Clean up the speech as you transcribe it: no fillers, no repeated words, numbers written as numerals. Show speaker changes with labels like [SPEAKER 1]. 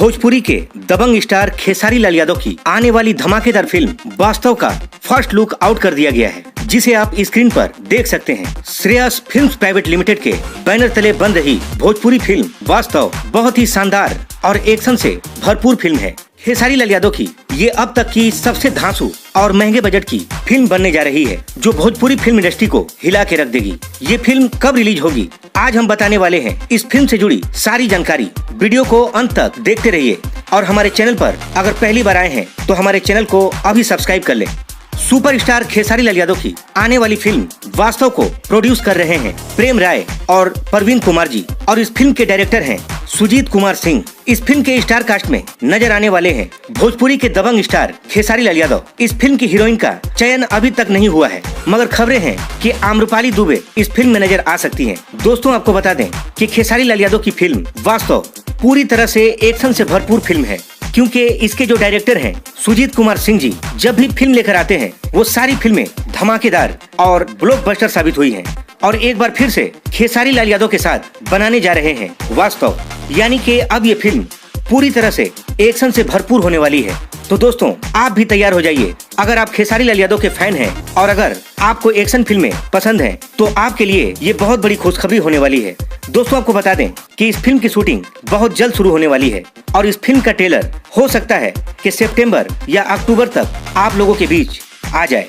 [SPEAKER 1] भोजपुरी के दबंग स्टार खेसारी लाल यादव की आने वाली धमाकेदार फिल्म वास्तव का फर्स्ट लुक आउट कर दिया गया है, जिसे आप स्क्रीन पर देख सकते हैं। श्रेयस फिल्म्स प्राइवेट लिमिटेड के बैनर तले बन रही भोजपुरी फिल्म वास्तव बहुत ही शानदार और एक्शन से भरपूर फिल्म है। खेसारी लाल यादव की ये अब तक की सबसे धांसू और महंगे बजट की फिल्म बनने जा रही है, जो भोजपुरी फिल्म इंडस्ट्री को हिला के रख देगी। ये फिल्म कब रिलीज होगी, आज हम बताने वाले हैं। इस फिल्म से जुड़ी सारी जानकारी, वीडियो को अंत तक देखते रहिए और हमारे चैनल पर अगर पहली बार आए हैं तो हमारे चैनल को अभी सब्सक्राइब कर लें। सुपरस्टार खेसारी लाल यादव की आने वाली फिल्म वास्तव को प्रोड्यूस कर रहे हैं प्रेम राय और प्रवीण कुमार जी, और इस फिल्म के डायरेक्टर हैं सुजीत कुमार सिंह। इस फिल्म के स्टार कास्ट में नजर आने वाले हैं भोजपुरी के दबंग स्टार खेसारी लाल यादव। इस फिल्म की हीरोइन का चयन अभी तक नहीं हुआ है, मगर खबरें हैं कि आम्रपाली दुबे इस फिल्म में नजर आ सकती हैं। दोस्तों, आपको बता दें कि खेसारी लाल यादव की फिल्म वास्तव पूरी तरह से एक्शन से भरपूर फिल्म है, क्योंकि इसके जो डायरेक्टर हैं सुजीत कुमार सिंह जी, जब भी फिल्म लेकर आते हैं वो सारी फिल्में धमाकेदार और ब्लॉकबस्टर साबित हुई हैं। और एक बार फिर से खेसारी लाल यादव के साथ बनाने जा रहे हैं वास्तव, यानी कि अब ये फिल्म पूरी तरह से एक्शन से भरपूर होने वाली है। तो दोस्तों, आप भी तैयार हो जाइए। अगर आप खेसारी लाल यादव के फैन हैं और अगर आपको एक्शन फिल्में पसंद हैं, तो आपके लिए ये बहुत बड़ी खुशखबरी होने वाली है। दोस्तों, आपको बता दें कि इस फिल्म की शूटिंग बहुत जल्द शुरू होने वाली है और इस फिल्म का ट्रेलर हो सकता है कि सितंबर या अक्टूबर तक आप लोगों के बीच आ जाए।